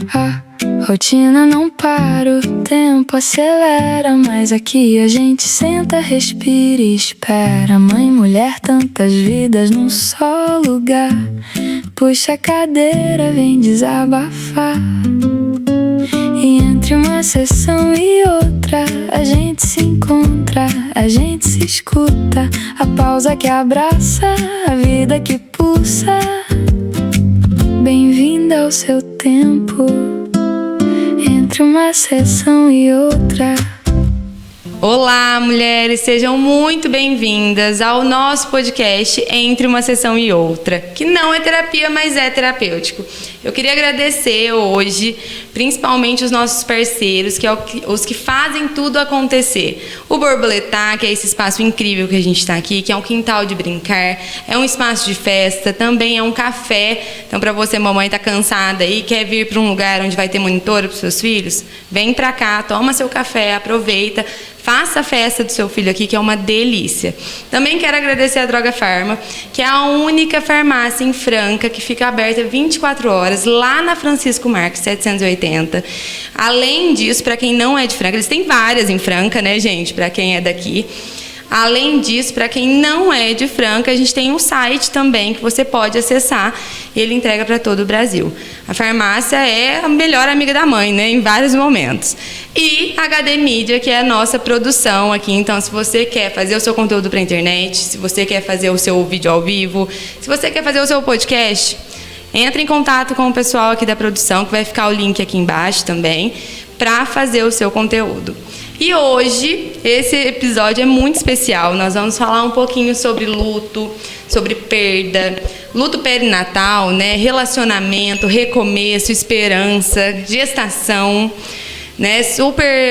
A rotina não para, o tempo acelera, mas aqui a gente senta, respira e espera. Mãe, mulher, tantas vidas num só lugar. Puxa a cadeira, vem desabafar. E entre uma sessão e outra, a gente se encontra, a gente se escuta. A pausa que abraça, a vida que pulsa. Bem-vinda ao seu tempo, entre uma sessão e outra. Olá, mulheres, sejam muito bem-vindas ao nosso podcast Entre uma Sessão e Outra, que não é terapia, mas é terapêutico. Eu queria agradecer hoje, principalmente os nossos parceiros, que é os que fazem tudo acontecer. O Borboletar, que é esse espaço incrível que a gente está aqui, que é um quintal de brincar, é um espaço de festa, também é um café. Então, para você, mamãe, tá cansada e quer vir para um lugar onde vai ter monitora para os seus filhos, vem para cá, toma seu café, aproveita. Faça a festa do seu filho aqui, que é uma delícia. Também quero agradecer a Droga Farma, que é a única farmácia em Franca que fica aberta 24 horas, lá na Francisco Marques, 780. Além disso, para quem não é de Franca, eles têm várias em Franca, né, gente, para quem é daqui. Além disso, para quem não é de Franca, a gente tem um site também que você pode acessar e ele entrega para todo o Brasil. A farmácia é a melhor amiga da mãe, né, em vários momentos. E a HD Mídia, que é a nossa produção aqui. Então, se você quer fazer o seu conteúdo para a internet, se você quer fazer o seu vídeo ao vivo, se você quer fazer o seu podcast, entre em contato com o pessoal aqui da produção, que vai ficar o link aqui embaixo também, para fazer o seu conteúdo. E hoje, esse episódio é muito especial. Nós vamos falar um pouquinho sobre luto, sobre perda, luto perinatal, né? Relacionamento, recomeço, esperança, gestação, né?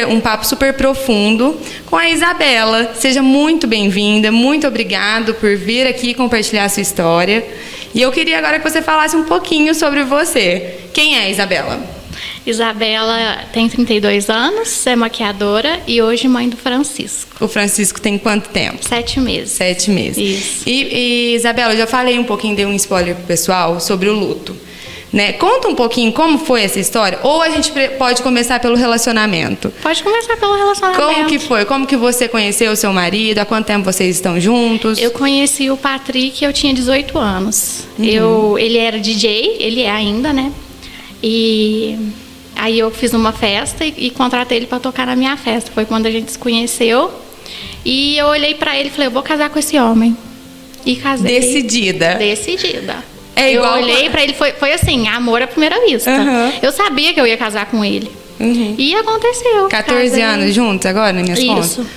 Um papo super profundo com a Isabela. Seja muito bem-vinda, muito obrigado por vir aqui compartilhar a sua história. E eu queria agora que você falasse um pouquinho sobre você. Quem é a Isabela? Isabela tem 32 anos, é maquiadora e hoje mãe do Francisco. O Francisco tem quanto tempo? 7 meses. 7 meses. Isso. E Isabela, eu já falei um pouquinho, dei um spoiler pro pessoal sobre o luto. Né? Conta um pouquinho como foi essa história, ou a gente pode começar pelo relacionamento. Pode começar pelo relacionamento. Como que foi? Como que você conheceu o seu marido? Há quanto tempo vocês estão juntos? Eu conheci o Patrick, eu tinha 18 anos. Ele era DJ, ele é ainda, né? E aí eu fiz uma festa e contratei ele para tocar na minha festa. Foi quando a gente se conheceu. E eu olhei para ele e falei, eu vou casar com esse homem. E casei. Decidida. Decidida. É igual... Eu olhei para ele, foi assim, amor à primeira vista. Eu sabia que eu ia casar com ele. E aconteceu. 14 casei. anos juntos agora, nas minhas contas? Isso.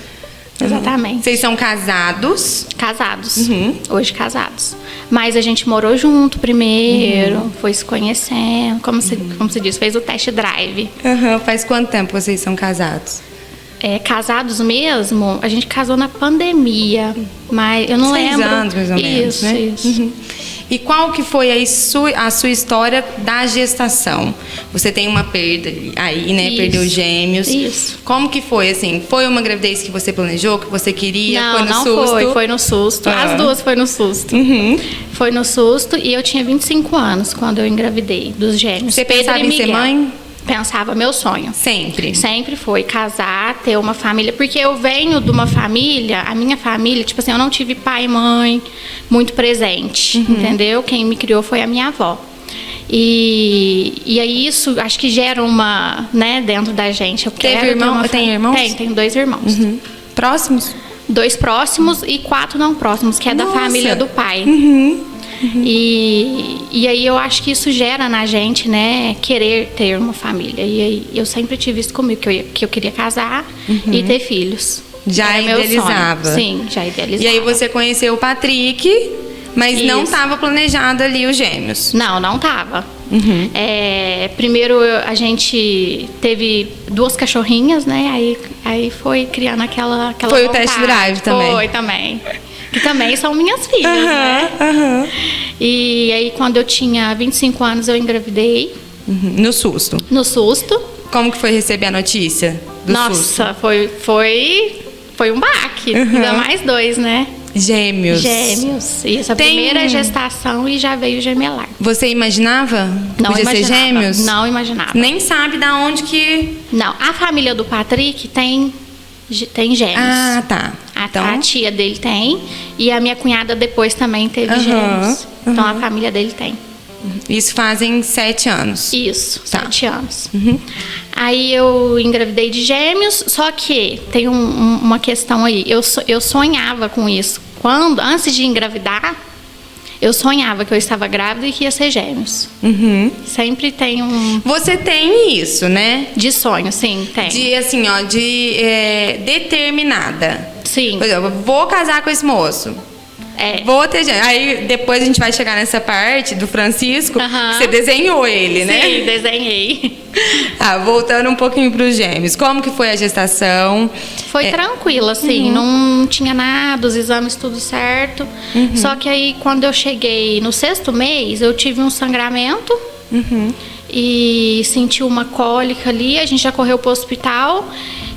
Exatamente. Vocês são casados? Casados. Hoje casados. Mas a gente morou junto primeiro, foi se conhecendo, como se diz, fez o test drive. Faz quanto tempo vocês são casados? Casados mesmo, a gente casou na pandemia, mas eu não 6 lembro. anos, mais ou menos, isso, né? Isso. E qual que foi a sua história da gestação? Você tem uma perda aí, né? Isso. Perdeu gêmeos. Isso. Como que foi, assim? Foi uma gravidez que você planejou, que você queria? Não, foi no não susto? foi no susto. As duas foi no susto. Foi no susto e eu tinha 25 anos quando eu engravidei dos gêmeos. Você Pedro pensava e em ser Miguel. mãe? Pensava, meu sonho. Sempre? Sempre foi casar, ter uma família. Porque eu venho de uma família, a minha família, tipo assim, eu não tive pai e mãe muito presente, entendeu? Quem me criou foi a minha avó. E aí isso, acho que gera uma, né, dentro da gente. Eu Teve quero irmão? Tem irmãos? Tenho 2 irmãos. Próximos? 2 próximos e 4 não próximos, que é da família do pai. E aí eu acho que isso gera na gente, né, querer ter uma família. E aí eu sempre tive isso comigo, que eu queria casar e ter filhos. Já Era meu idealizava? sonho. Sim, já idealizava. E aí você conheceu o Patrick, mas não estava planejado ali os gêmeos? Não tava. Primeiro a gente teve 2 cachorrinhas, né, aí foi criando aquela foi vontade. O test drive também? Foi também. Que também são minhas filhas, né? E aí, quando eu tinha 25 anos, eu engravidei. No susto? No susto. Como que foi receber a notícia do susto? Nossa, foi um baque. Ainda mais 2, né? Gêmeos. Gêmeos. Isso, a Tem- primeira gestação e já veio gemelar. Você imaginava? Não Podia ser imaginava. gêmeos? Não imaginava. Nem sabe da onde que... Não, a família do Patrick tem gêmeos. Ah, tá. A tia dele tem. E a minha cunhada depois também teve gêmeos. Então a família dele tem. Isso fazem 7 anos. Isso, Tá. 7 anos. Aí eu engravidei de gêmeos, só que tem uma questão aí. Eu sonhava com isso. Antes de engravidar, eu sonhava que eu estava grávida e que ia ser gêmeos. Sempre tem Você tem isso, né? de sonho, sim, tem. De, assim, ó, determinada. Sim, Por exemplo, vou casar com esse moço. é. Vou ter gêmeos. Aí depois a gente vai chegar nessa parte do Francisco, Aham. que você desenhou ele, né? Sim, desenhei. Voltando um pouquinho para os gêmeos. Como que foi a gestação? Foi tranquilo, assim, não tinha nada, os exames tudo certo. Só que aí, quando eu cheguei no 6º mês, eu tive um sangramento e senti uma cólica ali. A gente já correu para o hospital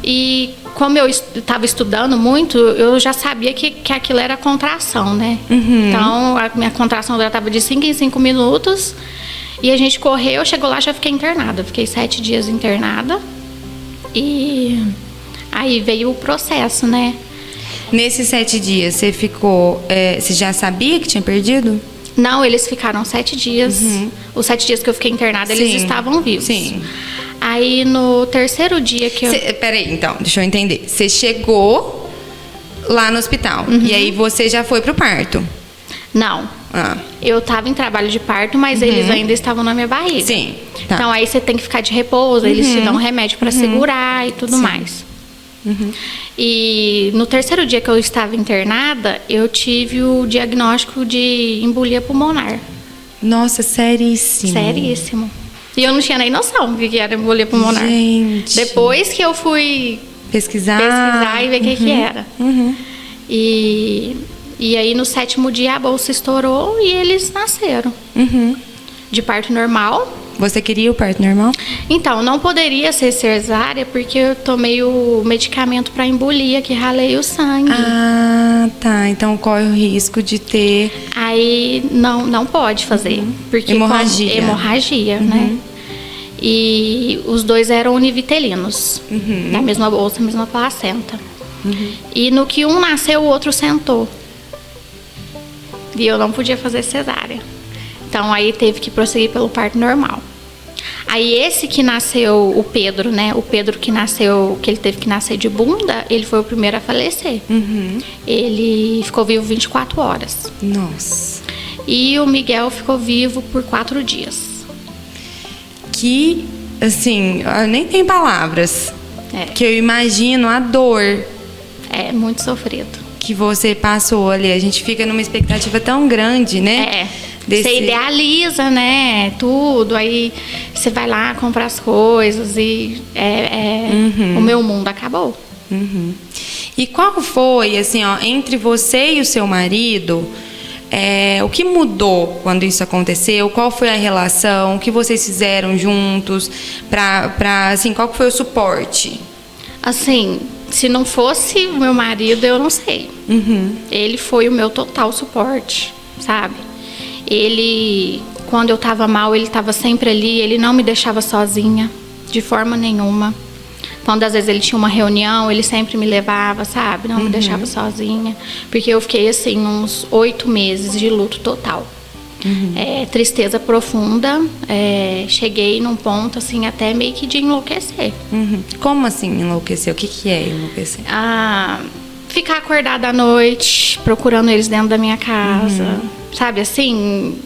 e, como eu estava estudando muito, eu já sabia que aquilo era contração, né? Então, a minha contração já estava de 5 em 5 minutos. E a gente correu, chegou lá, já fiquei internada. Fiquei 7 dias internada. E aí veio o processo, né? Nesses 7 dias, você ficou... você já sabia que tinha perdido? Não, eles ficaram 7 dias. Os 7 dias que eu fiquei internada, eles Sim. estavam vivos. Sim. Aí no 3º dia que eu... Peraí, então, deixa eu entender. Você chegou lá no hospital. E aí você já foi pro parto. Não. Ah, Eu estava em trabalho de parto, mas eles ainda estavam na minha barriga. sim. Tá. Então aí você tem que ficar de repouso, eles te dão um remédio para segurar e tudo mais. E no 3º dia que eu estava internada, eu tive o diagnóstico de embolia pulmonar. Nossa, seríssimo. Seríssimo. E eu não tinha nem noção do que era embolia pulmonar. Gente. Depois que eu fui Pesquisar. pesquisar e ver o que era. E aí no 7º dia a bolsa estourou e eles nasceram. De parto normal. Você queria o parto normal? Então, não poderia ser cesárea porque eu tomei o medicamento para embolia, que ralei o sangue. Ah, tá. Então corre o risco de ter... Aí não pode fazer. Porque Hemorragia. Hemorragia, né? E os dois eram univitelinos. Da mesma bolsa, mesma placenta. E no que um nasceu, o outro sentou. E eu não podia fazer cesárea. Então aí teve que prosseguir pelo parto normal. Aí esse que nasceu, o Pedro, né? O Pedro que nasceu, que ele teve que nascer de bunda, ele foi o primeiro a falecer. Ele ficou vivo 24 horas. Nossa. E o Miguel ficou vivo por 4 dias. Que, assim, eu nem tem palavras. É. Que eu imagino a dor É muito sofrido. que você passou ali. A gente fica numa expectativa tão grande, né? Você idealiza, né? Tudo. Aí você vai lá, compra as coisas e o meu mundo acabou. E qual foi, assim, ó, entre você e o seu marido, o que mudou quando isso aconteceu? Qual foi a relação? O que vocês fizeram juntos? Assim, qual que foi o suporte? Assim, se não fosse o meu marido, eu não sei. Ele foi o meu total suporte, sabe? Ele, quando eu tava mal, ele tava sempre ali. Ele não me deixava sozinha, de forma nenhuma. Quando às vezes ele tinha uma reunião, ele sempre me levava, sabe? Não me deixava sozinha. Porque eu fiquei, assim, uns 8 meses de luto total. Tristeza profunda. Cheguei num ponto, assim, até meio que de enlouquecer. Como assim enlouquecer? O que é enlouquecer? Ficar acordada à noite, procurando eles dentro da minha casa. Sabe, assim...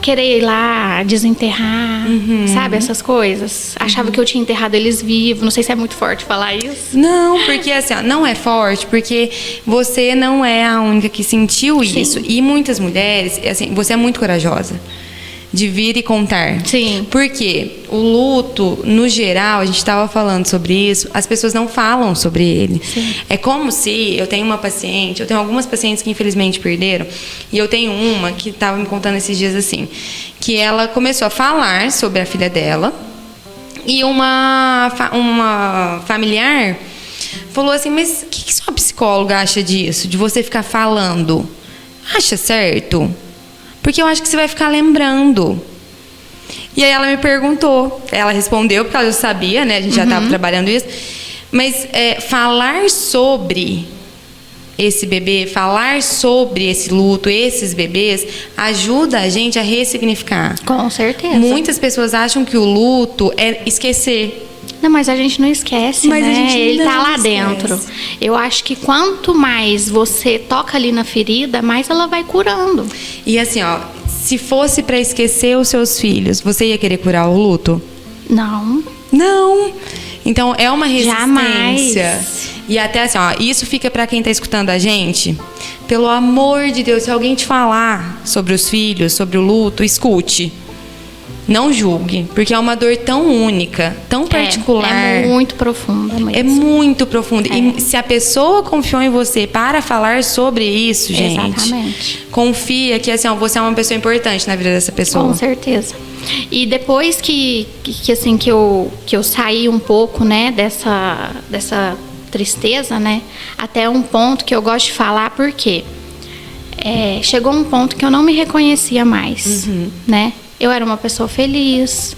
Querer ir lá, desenterrar, sabe, essas coisas. Achava que eu tinha enterrado eles vivos. Não sei se é muito forte falar isso. Não, porque assim, ó, não é forte, porque você não é a única que sentiu isso. E muitas mulheres, assim, você é muito corajosa de vir e contar. Sim. Porque o luto, no geral, a gente estava falando sobre isso, as pessoas não falam sobre ele. Sim. É como se eu tenho uma paciente, eu tenho algumas pacientes que infelizmente perderam, e eu tenho uma que estava me contando esses dias assim, que ela começou a falar sobre a filha dela, e uma familiar falou assim, mas o que sua psicóloga acha disso? De você ficar falando? Acha certo? Porque eu acho que você vai ficar lembrando. E aí ela me perguntou, ela respondeu, porque ela já sabia, né? A gente já estava trabalhando isso. Mas falar sobre esse bebê, falar sobre esse luto, esses bebês, ajuda a gente a ressignificar. Com certeza. Muitas pessoas acham que o luto é esquecer. Não, mas a gente não esquece, Mas né? a gente Ele não tá lá esquece. dentro. Eu acho que quanto mais você toca ali na ferida, mais ela vai curando. E assim, ó, se fosse para esquecer os seus filhos, você ia querer curar o luto? Não. Não. Então é uma resistência. Jamais. E até assim, ó, isso fica para quem tá escutando a gente. Pelo amor de Deus, se alguém te falar sobre os filhos, sobre o luto, escute. Não julgue, porque é uma dor tão única, tão particular. É muito profunda mesmo. É muito profunda. E se a pessoa confiou em você para falar sobre isso, gente, Exatamente. confia que assim, ó, você é uma pessoa importante na vida dessa pessoa. Com certeza. E depois que eu saí um pouco, né, dessa tristeza, né, até um ponto que eu gosto de falar, porque chegou um ponto que eu não me reconhecia mais, né? Eu era uma pessoa feliz,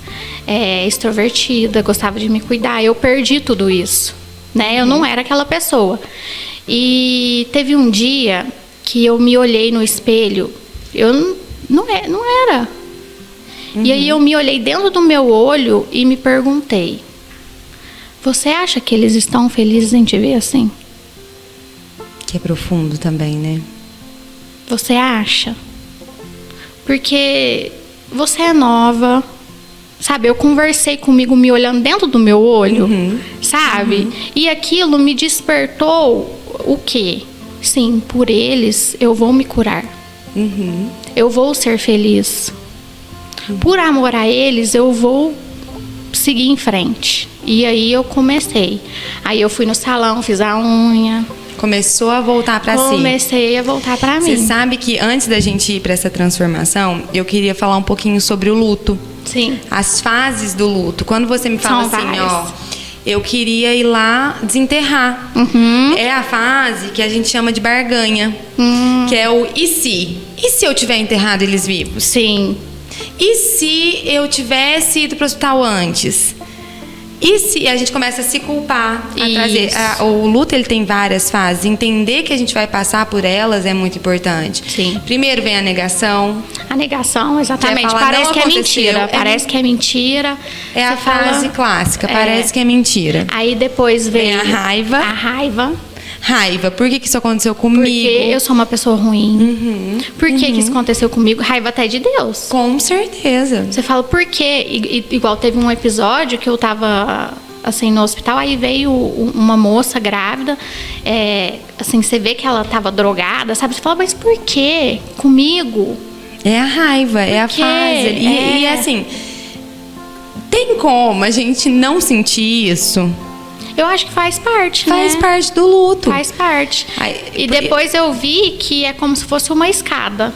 extrovertida, gostava de me cuidar. Eu perdi tudo isso, né? Eu não era aquela pessoa. E teve um dia que eu me olhei no espelho. Eu não era. E aí eu me olhei dentro do meu olho e me perguntei: você acha que eles estão felizes em te ver assim? Que é profundo também, né? Você acha? Porque você é nova, sabe? Eu conversei comigo me olhando dentro do meu olho, sabe? E aquilo me despertou o quê? Sim, por eles eu vou me curar. Eu vou ser feliz. Por amor a eles, eu vou seguir em frente. E aí eu comecei. Aí eu fui no salão, fiz a unha. Começou a voltar para si. Comecei a voltar para mim. Você sabe que antes da gente ir para essa transformação, eu queria falar um pouquinho sobre o luto. Sim. As fases do luto. Quando você me fala São assim, várias. ó, eu queria ir lá desenterrar. É a fase que a gente chama de barganha. Que é o e se? E se eu tiver enterrado eles vivos? Sim. E se eu tivesse ido para o hospital antes? E se a gente começa a se culpar, a trazer... o luto, ele tem várias fases. Entender que a gente vai passar por elas é muito importante. Sim. Primeiro vem a negação. A negação, exatamente. falar, Parece não que é aconteceu, mentira. Parece que é mentira. É a Você fala- frase clássica, parece que é mentira. Aí depois vem Vem a raiva. A raiva. Raiva, por que isso aconteceu comigo? Porque eu sou uma pessoa ruim. Por que isso aconteceu comigo? Raiva até de Deus. Com certeza. Você fala, por quê? Igual teve um episódio que eu tava assim no hospital, aí veio uma moça grávida, assim, você vê que ela tava drogada, sabe? Você fala, mas por quê? Comigo? É a raiva, é a quê? fase. E assim, tem como a gente não sentir isso? Eu acho que faz parte, Faz né? parte do luto. Faz parte. E porque- depois eu vi que é como se fosse uma escada.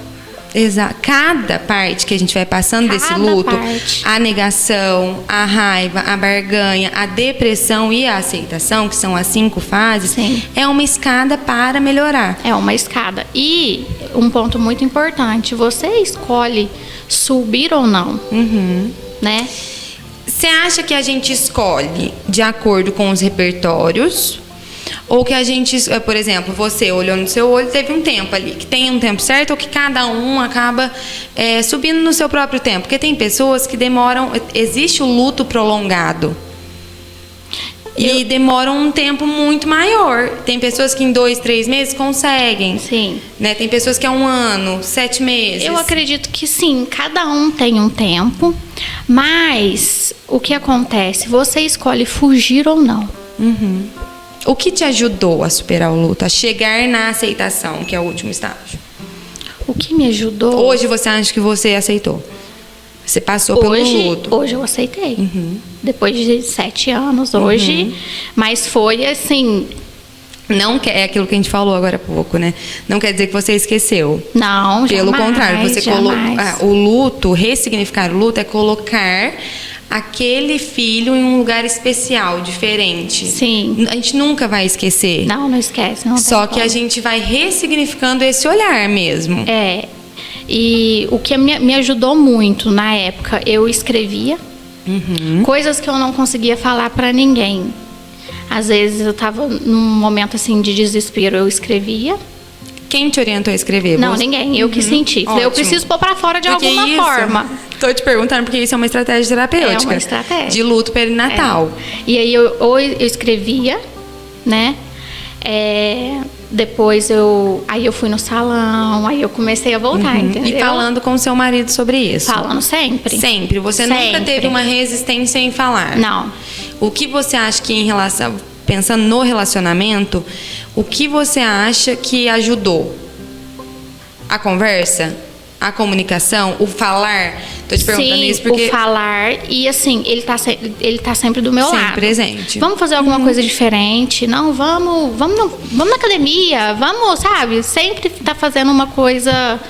Exato. Cada parte que a gente vai passando desse Cada luto, parte. a negação, a raiva, a barganha, a depressão e a aceitação, que são as 5 fases, Sim. é uma escada para melhorar. É uma escada. E um ponto muito importante, você escolhe subir ou não, né? Você acha que a gente escolhe de acordo com os repertórios? Ou que a gente, por exemplo, você olhou no seu olho, teve um tempo ali, que tem um tempo certo, ou que cada um acaba subindo no seu próprio tempo? Porque tem pessoas que demoram, existe o luto prolongado. E demoram um tempo muito maior. Tem pessoas que em 2, 3 meses conseguem. Sim. Né? Tem pessoas que é 1 ano, 7 meses. Eu acredito que sim, cada um tem um tempo, mas o que acontece? Você escolhe fugir ou não. O que te ajudou a superar o luto, a chegar na aceitação, que é o último estágio? O que me ajudou? Hoje você acha que você aceitou? Você passou pelo luto. Hoje eu aceitei. Depois de 7 anos, hoje. Mas foi assim... Não quer, é aquilo que a gente falou agora há pouco, né? Não quer dizer que você esqueceu. Não, Pelo jamais, contrário, você jamais. o luto, ressignificar o luto é colocar aquele filho em um lugar especial, diferente. Sim. A gente nunca vai esquecer. Não esquece. Não Só tem que como. a gente vai ressignificando esse olhar mesmo. E o que me ajudou muito na época, eu escrevia coisas que eu não conseguia falar pra ninguém. Às vezes eu tava num momento assim de desespero, eu escrevia. Quem te orientou a escrever? Não, ninguém. Eu que senti. Falei, eu preciso pôr pra fora de alguma forma. Tô te perguntando porque isso é uma estratégia terapêutica. É uma estratégia. De luto perinatal. E aí eu escrevia, né? Depois eu fui no salão, aí eu comecei a voltar, entendeu? E falando com o seu marido sobre isso? Falando sempre. Sempre? Você nunca teve uma resistência em falar? Não. O que você acha que pensando no relacionamento, o que você acha que ajudou? A conversa? A comunicação? O falar? Tô te perguntando isso porque... o falar. E assim, ele tá sempre do meu lado. Sempre presente. Vamos fazer alguma coisa diferente? Não, vamos na academia. Vamos, sabe? Sempre tá fazendo uma coisa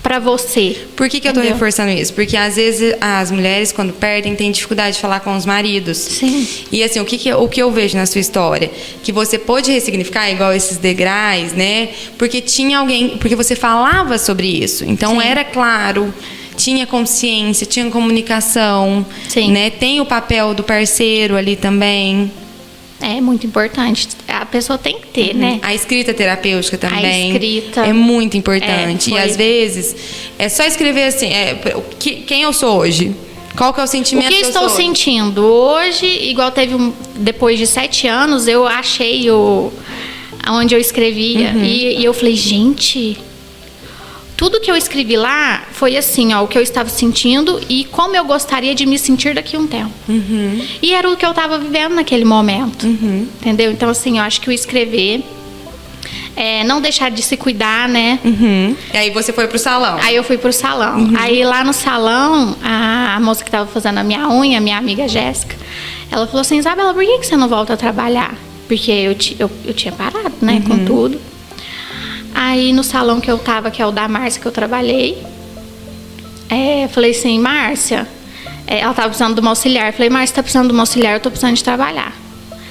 pra você. Por que eu tô reforçando isso? Porque às vezes as mulheres, quando perdem, têm dificuldade de falar com os maridos. Sim. E assim, o que eu vejo na sua história? Que você pôde ressignificar igual esses degraus, né? Porque tinha alguém... Porque você falava sobre isso. Então, era claro... Tinha consciência, tinha comunicação. Sim. Né? Tem o papel do parceiro ali também. É muito importante. A pessoa tem que ter, né? A escrita terapêutica também. A escrita. É muito importante. E às vezes, é só escrever assim, quem eu sou hoje? Qual que é o sentimento que eu estou sou? sentindo hoje? Igual teve depois de 7 anos, eu achei onde eu escrevia. E eu falei, gente... Tudo que eu escrevi lá foi assim, ó, o que eu estava sentindo e como eu gostaria de me sentir daqui a um tempo. E era o que eu estava vivendo naquele momento. Entendeu? Então, assim, eu acho que o escrever... não deixar de se cuidar, né? E aí você foi pro salão? Aí eu fui pro salão. Aí lá no salão, a moça que estava fazendo a minha unha, minha amiga Jéssica, ela falou assim, Isabela, por que você não volta a trabalhar? Porque eu tinha parado, né, com tudo. Aí no salão que eu tava, que é o da Márcia, que eu trabalhei, falei assim, Márcia, ela tava precisando de uma auxiliar. Falei, Márcia, tá precisando de uma auxiliar, eu tô precisando de trabalhar.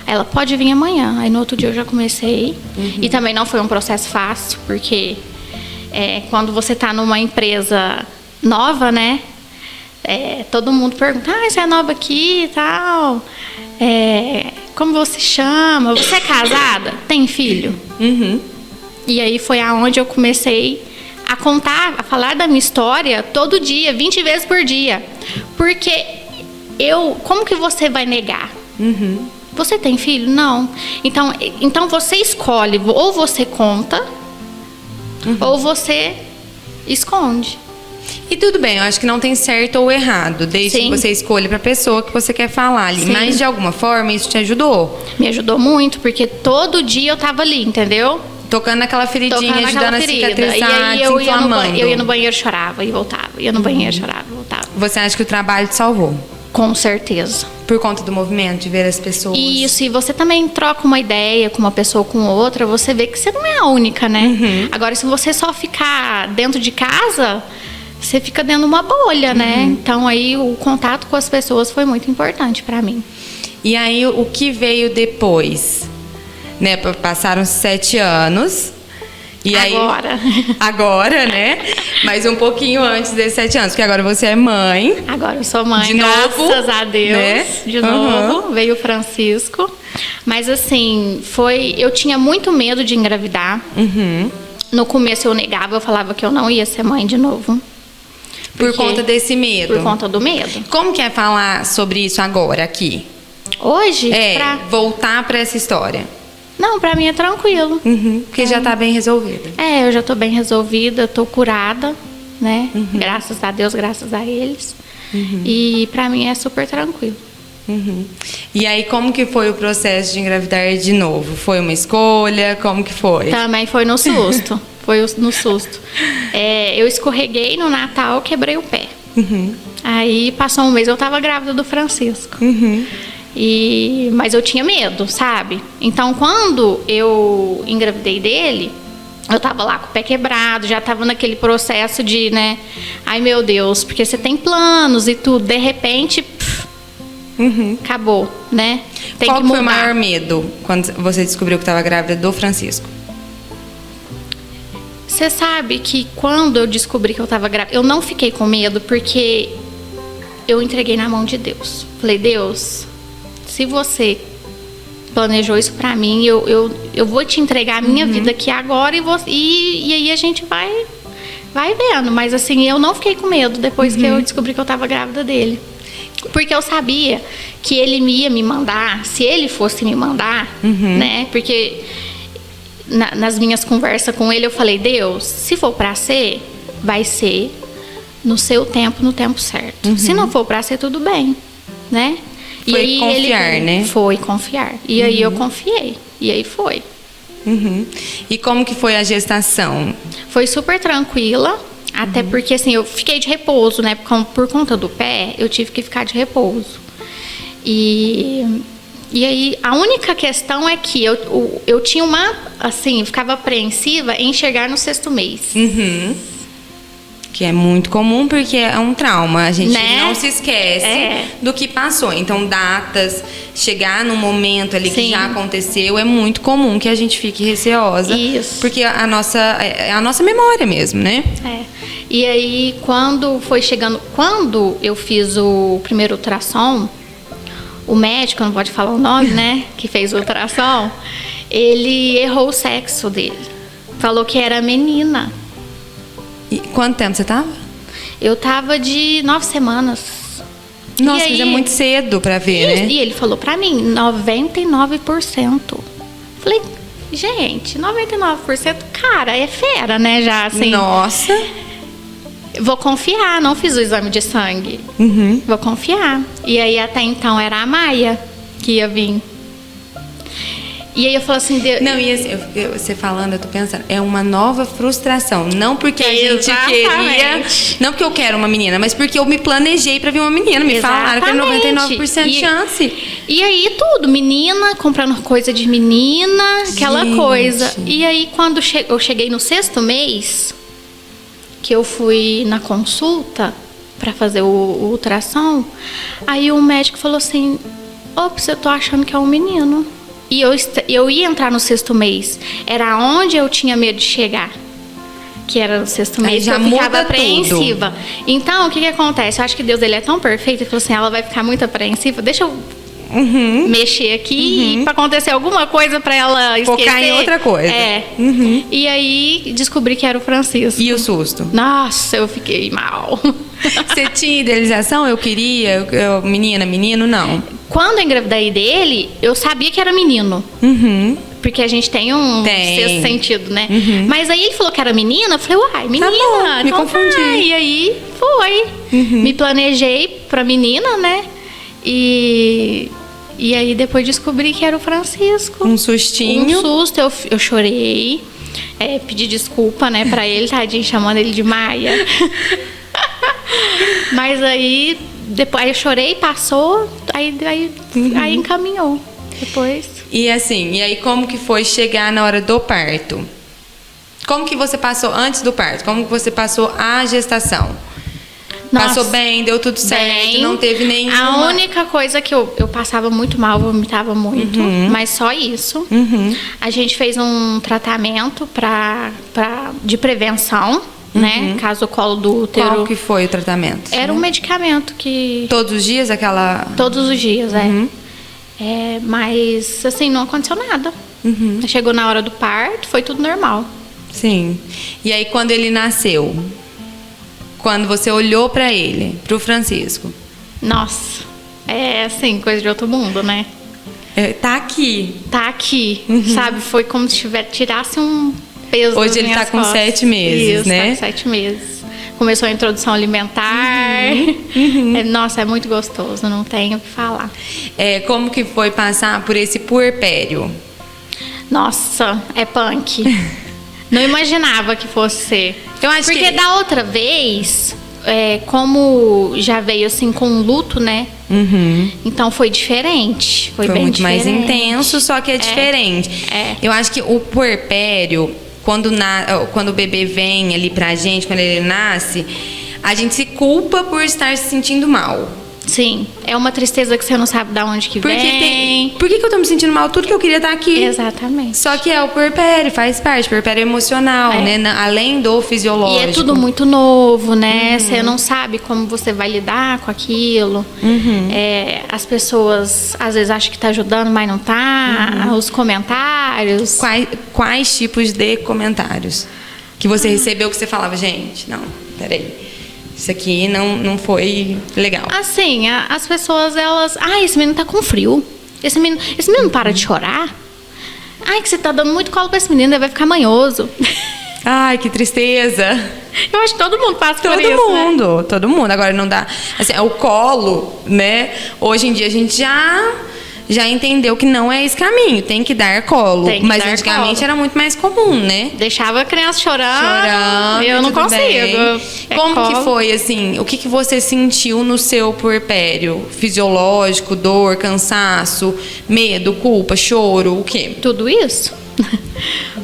Aí ela, pode vir amanhã. Aí no outro dia eu já comecei. E também não foi um processo fácil, porque quando você tá numa empresa nova, né? Todo mundo pergunta, você é nova aqui e tal. Como você chama? Você é casada? Tem filho? E aí foi aonde eu comecei a contar, a falar da minha história todo dia, 20 vezes por dia. Porque como que você vai negar? Você tem filho? Não. Então você escolhe, ou você conta, ou você esconde. E tudo bem, eu acho que não tem certo ou errado, desde que você escolha pra pessoa que você quer falar ali. Mas de alguma forma isso te ajudou? Me ajudou muito, porque todo dia eu tava ali, entendeu? Tocando naquela feridinha, ajudando a cicatrizar, e aí eu ia no banheiro, chorava e voltava. Ia no banheiro, chorava e voltava. Você acha que o trabalho te salvou? Com certeza. Por conta do movimento, de ver as pessoas? Isso, e você também troca uma ideia com uma pessoa com outra, você vê que você não é a única, né? Agora, se você só ficar dentro de casa, você fica dentro de uma bolha, né? Então, aí, o contato com as pessoas foi muito importante pra mim. E aí, o que veio depois? Né, passaram 7 anos. E agora, né? Mas um pouquinho antes desses 7 anos, porque agora você é mãe. Agora eu sou mãe, de novo, graças a Deus. Né? De novo, veio o Francisco. Mas assim, eu tinha muito medo de engravidar. No começo eu negava, eu falava que eu não ia ser mãe de novo. Por conta desse medo? Por conta do medo. Como que é falar sobre isso agora, aqui? Hoje? Voltar pra essa história. Não, pra mim é tranquilo. Porque já tá bem resolvida. Eu já tô bem resolvida, tô curada, né? Graças a Deus, graças a eles. E pra mim é super tranquilo. E aí, como que foi o processo de engravidar de novo? Foi uma escolha? Como que foi? Também foi no susto. No susto. Eu escorreguei no Natal, quebrei o pé. Aí passou um mês, eu tava grávida do Francisco. Mas eu tinha medo, sabe? Então, quando eu engravidei dele, eu tava lá com o pé quebrado, já tava naquele processo de, né? Ai, meu Deus, porque você tem planos e tudo. De repente, Acabou, né? Tem Qual que que foi o mudar. maior medo quando você descobriu que estava grávida do Francisco? Você sabe que quando eu descobri que eu estava grávida, eu não fiquei com medo porque eu entreguei na mão de Deus. Falei, Deus, se você planejou isso pra mim, eu vou te entregar a minha vida aqui agora e aí a gente vai vendo. Mas assim, eu não fiquei com medo depois que eu descobri que eu estava grávida dele. Porque eu sabia que ele ia me mandar, se ele fosse me mandar, né? Porque nas minhas conversas com ele, eu falei, Deus, se for pra ser, vai ser no seu tempo, no tempo certo. Se não for pra ser, tudo bem, né? Foi e aí confiar, né? Foi confiar. E aí eu confiei. E aí foi. E como que foi a gestação? Foi super tranquila. Até porque, assim, eu fiquei de repouso, né? Por conta do pé, eu tive que ficar de repouso. E aí, a única questão é que eu tinha ficava apreensiva em chegar no 6º mês. Que é muito comum porque é um trauma. A gente Né? não se esquece do que passou. Então, datas, chegar num momento ali que Sim. já aconteceu, é muito comum que a gente fique receosa. Isso. Porque é a nossa memória mesmo, né? E aí, quando eu fiz o primeiro ultrassom, o médico, não pode falar o nome, né? Que fez o ultrassom, ele errou o sexo dele. Falou que era menina. E quanto tempo você tava? Eu tava de 9 semanas. Nossa, E mas é aí- muito cedo pra ver, né? E ele falou pra mim, 99%. Falei, gente, 99%, cara, é fera, né? Já, assim. Nossa. Vou confiar, não fiz o exame de sangue. Vou confiar. E aí, até então, era a Maia que ia vir. E aí eu falei assim... Não, e assim, você falando, eu tô pensando, é uma nova frustração. Não porque a gente queria. Exatamente. Não porque eu quero uma menina, mas porque eu me planejei pra vir uma menina. Me falaram que é 99% de chance. E aí tudo, menina, comprando coisa de menina, aquela Gente. coisa. E aí quando eu cheguei no 6º mês, que eu fui na consulta pra fazer o ultrassom, aí o médico falou assim, ops, eu tô achando que é um menino. E eu ia entrar no 6º mês. Era onde eu tinha medo de chegar. Que era no 6º mês, já que eu ficava muda apreensiva. Então, o que acontece? Eu acho que Deus, ele é tão perfeito. Ele falou assim, ela vai ficar muito apreensiva. Deixa eu mexer aqui pra acontecer alguma coisa pra ela esquecer. Focar em outra coisa. E aí, descobri que era o Francisco. E o susto? Nossa, eu fiquei mal. Você tinha idealização? Eu queria? Menina, menino? Não. Quando eu engravidei dele, eu sabia que era menino. Porque a gente tem um sexto sentido, né? Mas aí ele falou que era menina, eu falei, uai, menina. bom, me então confundi. tá. E aí foi. Me planejei pra menina, né? E aí depois descobri que era o Francisco. Um sustinho. Um susto, eu chorei. Pedi desculpa, né, pra ele, tadinho, chamando ele de Maia. Mas aí, depois eu chorei, passou, aí encaminhou. Depois. E assim, e aí como que foi chegar na hora do parto? Como que você passou antes do parto? Como que você passou a gestação? Nossa, Passou bem, deu tudo certo, bem. não teve nenhuma... A única coisa que eu passava muito mal, vomitava muito, mas só isso. A gente fez um tratamento de prevenção, né? Caso o colo do útero... Qual que foi o tratamento? Era um medicamento que... Todos os dias aquela... Todos os dias, mas, assim, não aconteceu nada. Chegou na hora do parto, foi tudo normal. Sim. E aí quando ele nasceu, quando você olhou pra ele, pro Francisco, Nossa, é assim, coisa de outro mundo, né? tá aqui. Tá aqui, sabe? Foi como se tirasse um peso. Hoje das ele tá minhas com costas. 7 meses, Isso, né? tá com 7 meses. Começou a introdução alimentar. Nossa, é muito gostoso, não tenho o que falar. Como que foi passar por esse puerpério? Nossa, é punk. Não imaginava que fosse ser. Eu acho Porque que... da outra vez, como já veio assim com luto, né? Então foi diferente. Foi bem muito mais diferente. intenso, só que é diferente. Eu acho que o puerpério, quando o bebê vem ali pra gente, quando ele nasce, a gente se culpa por estar se sentindo mal. Sim, é uma tristeza que você não sabe de onde que vem. Por que eu tô me sentindo mal? Tudo que eu queria estar aqui. Exatamente. Só que é o puerpério, faz parte, puerpério emocional, né? Além do fisiológico. E é tudo muito novo, né? Você não sabe como você vai lidar com aquilo. As pessoas às vezes acham que tá ajudando, mas não tá. Os comentários. Quais tipos de comentários que você recebeu que você falava, gente, não, peraí. Isso aqui não foi legal. Assim, as pessoas, elas... Ai, esse menino tá com frio. Esse menino não para de chorar. Ai, que você tá dando muito colo pra esse menino, ele vai ficar manhoso. Ai, que tristeza. Eu acho que todo mundo passa por isso, né? Todo mundo. Agora não dá... Assim, o colo, né? Hoje em dia a gente já entendeu que não é esse caminho, tem que dar colo. Mas antigamente era muito mais comum, né? Deixava a criança chorando. Eu não consigo. Como que foi, assim, o que você sentiu no seu puerpério? Fisiológico, dor, cansaço, medo, culpa, choro, o quê? Tudo isso.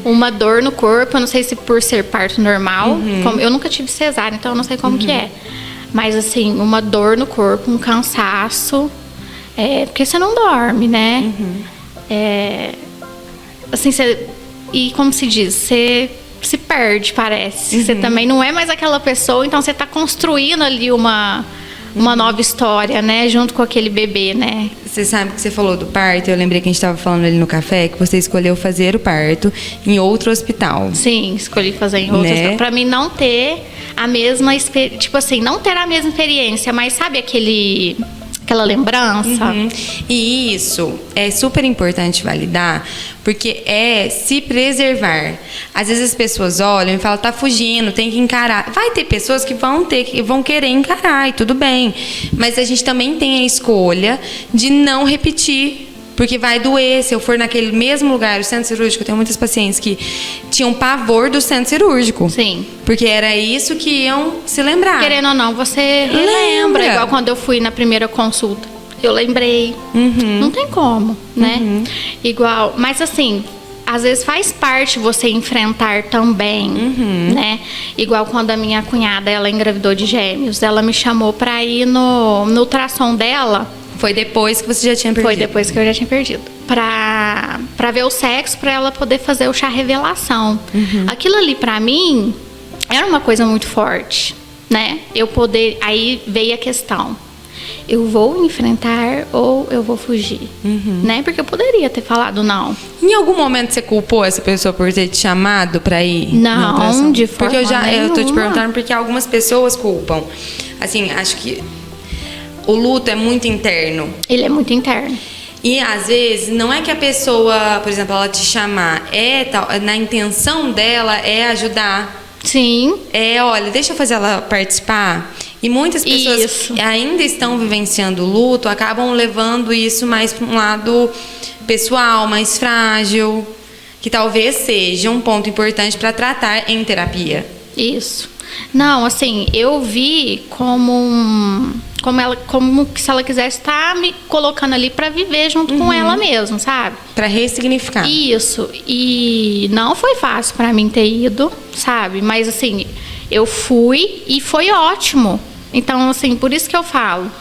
Uma dor no corpo, eu não sei se por ser parto normal, eu nunca tive cesárea, então eu não sei como que é. Mas assim, uma dor no corpo, um cansaço. Porque você não dorme, né? Assim, e como se diz, você se perde, parece. Você também não é mais aquela pessoa, então você está construindo ali uma nova história, né? Junto com aquele bebê, né? Você sabe que você falou do parto, eu lembrei que a gente estava falando ali no café, que você escolheu fazer o parto em outro hospital. Sim, escolhi fazer em outro hospital. Pra mim não ter a mesma experiência, tipo assim, não ter a mesma experiência, mas sabe aquela lembrança. E isso é super importante validar, porque é se preservar. Às vezes as pessoas olham e falam, tá fugindo, tem que encarar. Vai ter pessoas que vão querer encarar, e tudo bem. Mas a gente também tem a escolha de não repetir. Porque vai doer, se eu for naquele mesmo lugar, o centro cirúrgico, eu tenho muitas pacientes que tinham pavor do centro cirúrgico. Sim. Porque era isso que iam se lembrar. Querendo ou não, você lembra. Igual quando eu fui na primeira consulta. Eu lembrei. Não tem como, né? Igual, mas assim, às vezes faz parte você enfrentar também, né? Igual quando a minha cunhada, ela engravidou de gêmeos, ela me chamou pra ir no ultrassom dela. Foi depois que você já tinha perdido? Foi depois que eu já tinha perdido. Pra ver o sexo, pra ela poder fazer o chá revelação. Aquilo ali, pra mim, era uma coisa muito forte, né? Aí veio a questão. Eu vou enfrentar ou eu vou fugir? Né? Porque eu poderia ter falado não. Em algum momento você culpou essa pessoa por ter te chamado pra ir? Não, de forma Porque eu tô te perguntando porque algumas pessoas culpam. Assim, acho que o luto é muito interno. Ele é muito interno. E às vezes não é que a pessoa, por exemplo, ela te chamar, na intenção dela é ajudar. Sim. Olha, deixa eu fazer ela participar. E muitas pessoas que ainda estão vivenciando o luto acabam levando isso mais para um lado pessoal, mais frágil, que talvez seja um ponto importante para tratar em terapia. Isso. Não, assim, eu vi como se ela quisesse estar me colocando ali para viver junto com ela mesmo, sabe? Para ressignificar. Isso. E não foi fácil para mim ter ido, sabe? Mas assim, eu fui e foi ótimo. Então, assim, por isso que eu falo,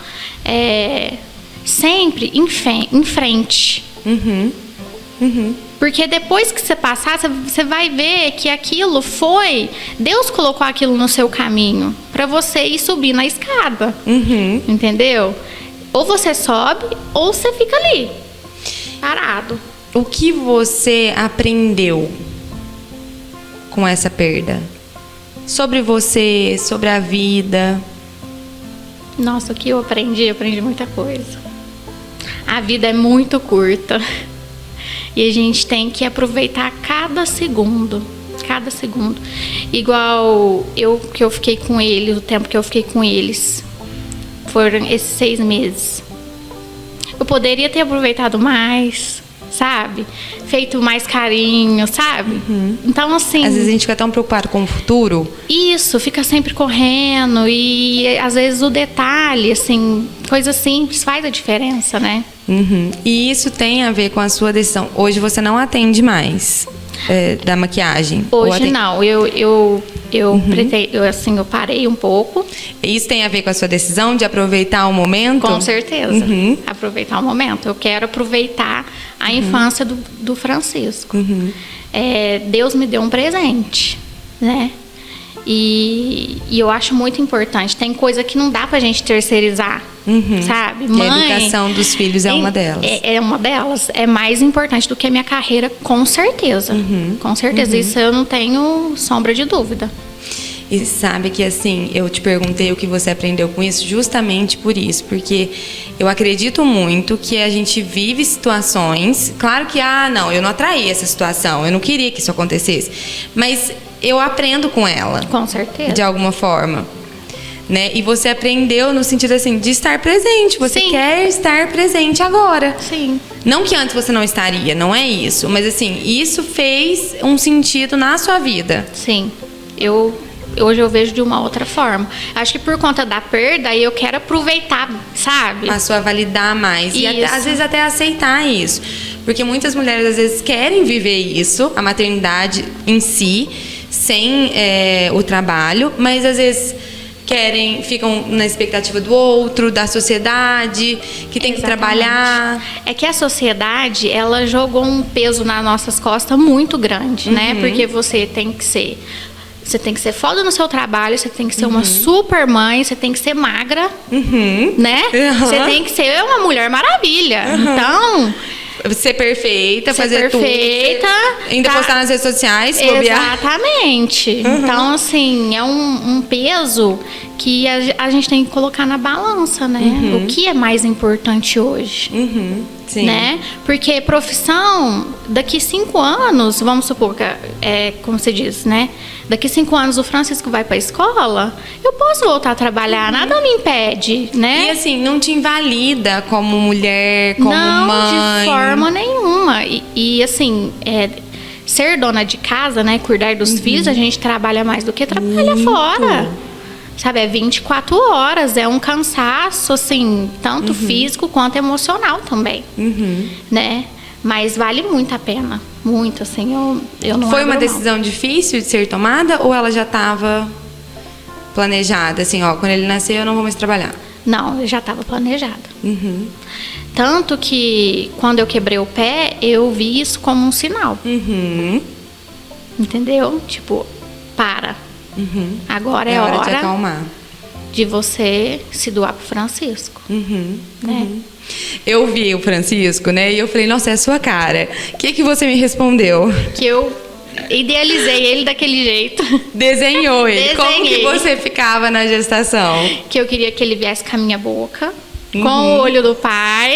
sempre em frente. Porque depois que você passar, você vai ver que aquilo foi... Deus colocou aquilo no seu caminho para você ir subir na escada. Entendeu? Ou você sobe, ou você fica ali, parado. O que você aprendeu com essa perda? Sobre você, sobre a vida? Nossa, o que eu aprendi muita coisa. A vida é muito curta. E a gente tem que aproveitar cada segundo. Cada segundo. Igual que eu fiquei com eles, o tempo que eu fiquei com eles. Foram esses 6 meses. Eu poderia ter aproveitado mais, sabe? Feito mais carinho, sabe? Então, assim... Às vezes a gente fica tão preocupado com o futuro. Isso, fica sempre correndo. E às vezes o detalhe, assim, coisa simples faz a diferença, né? E isso tem a ver com a sua decisão. Hoje você não atende mais da maquiagem? Hoje não. Eu Eu eu parei um pouco. Isso tem a ver com a sua decisão de aproveitar o momento? Com certeza. Aproveitar o momento. Eu quero aproveitar a infância do Francisco. Deus me deu um presente, né? E eu acho muito importante. Tem coisa que não dá pra gente terceirizar, sabe? E a educação dos filhos é uma delas. É uma delas. É mais importante do que a minha carreira, com certeza. Com certeza. Isso eu não tenho sombra de dúvida. E sabe que, assim, eu te perguntei o que você aprendeu com isso justamente por isso. Porque eu acredito muito que a gente vive situações... Claro que, não, eu não atraí essa situação. Eu não queria que isso acontecesse. Mas eu aprendo com ela. Com certeza. De alguma forma. Né? E você aprendeu no sentido, assim, de estar presente. Você quer estar presente agora. Sim. Não que antes você não estaria, não é isso. Mas, assim, isso fez um sentido na sua vida. Sim. Hoje eu vejo de uma outra forma. Acho que por conta da perda, eu quero aproveitar, sabe? Passou a validar mais. E até, às vezes até aceitar isso. Porque muitas mulheres, às vezes, querem viver isso, a maternidade em si, sem o trabalho. Mas, às vezes, ficam na expectativa do outro, da sociedade, que tem que trabalhar. É que a sociedade, ela jogou um peso nas nossas costas muito grande, né? Porque você tem que ser foda no seu trabalho, você tem que ser uma super mãe, você tem que ser magra, né? Você tem que ser uma mulher maravilha. Então... Ser perfeita, fazer perfeita, tudo. Ainda postar nas redes sociais, bobear. Exatamente. Então, assim, é um peso que a gente tem que colocar na balança, né? O que é mais importante hoje? Sim. Né? Porque profissão, daqui 5 anos, vamos supor que como você diz, né? Daqui 5 anos o Francisco vai para a escola, eu posso voltar a trabalhar, nada me impede, né? E assim, não te invalida como mulher, como não, mãe? Não, de forma nenhuma. E assim, ser dona de casa, né? Cuidar dos filhos, a gente trabalha mais do que trabalha fora. Sabe, é 24 horas, é um cansaço, assim, tanto físico quanto emocional também, né? Mas vale muito a pena, muito, assim, eu não Foi uma decisão difícil de ser tomada ou ela já estava planejada, assim, quando ele nascer eu não vou mais trabalhar? Não, eu já estava planejada. Tanto que, quando eu quebrei o pé, eu vi isso como um sinal. Entendeu? Tipo, para. Agora é hora de acalmar. De você se doar pro Francisco. Né? Eu vi o Francisco, né? E eu falei, nossa, é a sua cara. O que você me respondeu? Que eu idealizei ele daquele jeito. Desenhou ele. Como que você ficava na gestação? Que eu queria que ele viesse com a minha boca, com o olho do pai,